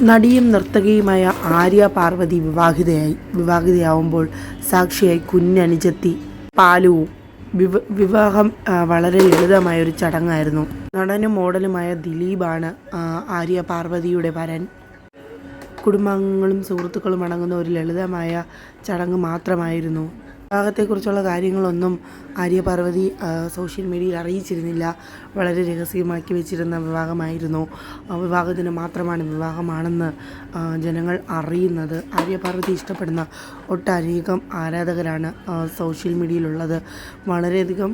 നടിയും നർത്തകിയുമായ ആര്യ പാർവതി വിവാഹിതയാവുമ്പോൾ സാക്ഷിയായി കുഞ്ഞനുജത്തി പാലുവും. വിവാഹം വളരെ ലളിതമായൊരു ചടങ്ങായിരുന്നു. നടനും മോഡലുമായ ദിലീപാണ് ആര്യ പാർവതിയുടെ വരൻ. കുടുംബാംഗങ്ങളും സുഹൃത്തുക്കളും അടങ്ങുന്ന ഒരു ലളിതമായ ചടങ്ങ് മാത്രമായിരുന്നു. വിവാഹത്തെക്കുറിച്ചുള്ള കാര്യങ്ങളൊന്നും ആര്യ പാർവതി സോഷ്യൽ മീഡിയയിൽ അറിയിച്ചിരുന്നില്ല. വളരെ രഹസ്യമാക്കി വെച്ചിരുന്ന വിവാഹമായിരുന്നു. വിവാഹത്തിന് മാത്രമാണ് വിവാഹമാണെന്ന് ജനങ്ങൾ അറിയുന്നത്. ആര്യ പാർവതി ഇഷ്ടപ്പെടുന്ന ഒട്ടനേകം ആരാധകരാണ് സോഷ്യൽ മീഡിയയിലുള്ളത്. വളരെയധികം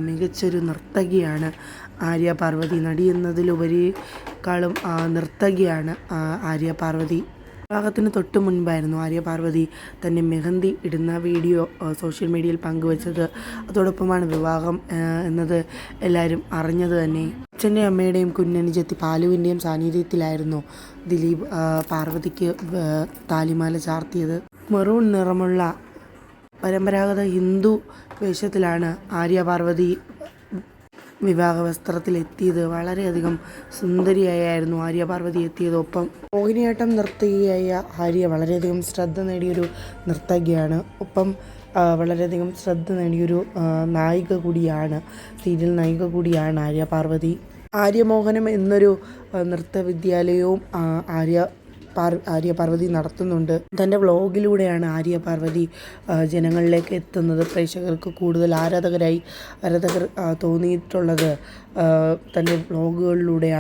മികച്ചൊരു നർത്തകിയാണ് ആര്യ പാർവതി. നടി എന്നതിലുപരിക്കാളും നർത്തകിയാണ് ആര്യ പാർവതി. വിവാഹത്തിന് തൊട്ട് മുൻപായിരുന്നു ആര്യ പാർവതി തൻ്റെ മെഹന്തി ഇടുന്ന വീഡിയോ സോഷ്യൽ മീഡിയയിൽ പങ്കുവച്ചത്. അതോടൊപ്പമാണ് വിവാഹം എന്നത് എല്ലാവരും അറിഞ്ഞത് തന്നെ. അച്ഛൻ്റെയും അമ്മയുടെയും കുഞ്ഞനുജത്തി പാലുവിൻ്റെയും സാന്നിധ്യത്തിലായിരുന്നു ദിലീപ് പാർവതിക്ക് താലിമാല ചാർത്തിയത്. മെറൂൺ നിറമുള്ള പരമ്പരാഗത ഹിന്ദു വേഷത്തിലാണ് ആര്യ പാർവതി വിവാഹ വസ്ത്രത്തിലെത്തിയത്. വളരെയധികം സുന്ദരിയായിരുന്നു ആര്യ പാർവതി എത്തിയത്. ഒപ്പം മോഹിനിയാട്ടം നർത്തകിയായ ആര്യ വളരെയധികം ശ്രദ്ധ നേടിയൊരു നർത്തകിയാണ്. ഒപ്പം വളരെയധികം ശ്രദ്ധ നേടിയൊരു നായിക കൂടിയാണ്, സീരിയൽ നായിക കൂടിയാണ് ആര്യ പാർവതി. ആര്യമോഹനം എന്നൊരു നൃത്തവിദ്യാലയവും ആര്യ പാർവതി നടത്തുന്നുണ്ട്. തൻ്റെ വ്ളോഗിലൂടെയാണ് ആര്യ പാർവതി ജനങ്ങളിലേക്ക് എത്തുന്നത്. പ്രേക്ഷകർക്ക് കൂടുതൽ ആരാധകർ തോന്നിയിട്ടുള്ളത് തൻ്റെ വ്ളോഗുകളിലൂടെ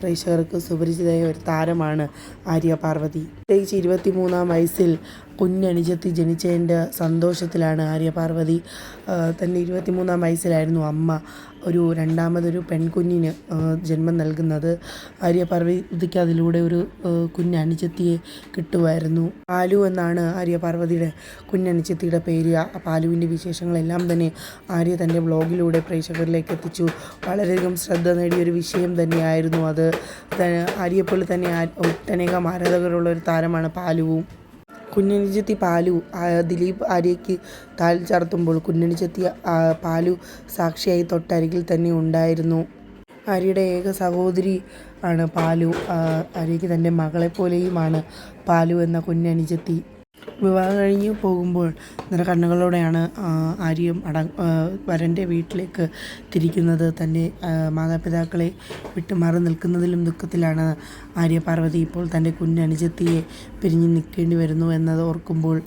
പ്രേക്ഷകർക്ക് സുപരിചിതയായ ഒരു താരമാണ് ആര്യ പാർവതി. പ്രത്യേകിച്ച് 23-ാം വയസ്സിൽ കുഞ്ഞനുജത്തി ജനിച്ചതിൻ്റെ സന്തോഷത്തിലാണ് ആര്യ പാർവതി. തൻ്റെ 23-ാം വയസ്സിലായിരുന്നു അമ്മ രണ്ടാമതൊരു പെൺകുഞ്ഞിന് ജന്മം നൽകുന്നത്. ആര്യ പാർവതിക്ക് അതിലൂടെ ഒരു കുഞ്ഞനുജത്തിയെ കിട്ടുമായിരുന്നു. പാലു എന്നാണ് ആര്യ പാർവതിയുടെ കുഞ്ഞനുജത്തിയുടെ പേര്. പാലുവിൻ്റെ വിശേഷങ്ങളെല്ലാം തന്നെ ആര്യ തൻ്റെ വ്ളോഗിലൂടെ പ്രേക്ഷകരിലേക്ക് എത്തിച്ചു. വളരെയധികം ശ്രദ്ധ നേടിയൊരു വിഷയം തന്നെയായിരുന്നു അത്. ആര്യയെപ്പോലെ തന്നെ ഒട്ടനേകം ആരാധകരുള്ള ഒരു താരമാണ് പാലുവും. കുഞ്ഞനുജത്തി പാലു ദിലീപ് ആര്യയ്ക്ക് താലി ചാർത്തുമ്പോൾ കുഞ്ഞനുജത്തി പാലു സാക്ഷിയായി തൊട്ടരികിൽ തന്നെ ഉണ്ടായിരുന്നു. ആര്യയുടെ ഏക സഹോദരി ആണ് പാലു. ആര്യയ്ക്ക് തൻ്റെ മകളെപ്പോലെയുമാണ് പാലു എന്ന കുഞ്ഞനുജത്തി. വിവാഹം കഴിഞ്ഞ് പോകുമ്പോൾ നിറകണ്ണുകളോടെയാണ് ആര്യയും വരൻ്റെ വീട്ടിലേക്ക് തിരിക്കുന്നത്. തൻ്റെ മാതാപിതാക്കളെ വിട്ടുമാറി നിൽക്കുന്നതിലും ദുഃഖത്തിലാണ് ആര്യ പാർവതി. ഇപ്പോൾ തൻ്റെ കുഞ്ഞനുജത്തിയെ പിരിഞ്ഞ് നിൽക്കേണ്ടി വരുന്നു എന്നത് ഓർക്കുമ്പോൾ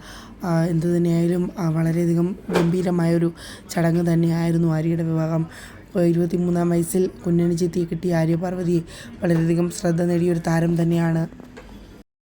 എന്തു തന്നെയായാലും വളരെയധികം ഗംഭീരമായൊരു ചടങ്ങ് തന്നെയായിരുന്നു ആര്യയുടെ വിവാഹം. 23-ാം വയസ്സിൽ കുഞ്ഞനുജത്തിയെ കിട്ടിയ ആര്യ പാർവതി വളരെയധികം ശ്രദ്ധ നേടിയൊരു താരം തന്നെയാണ്.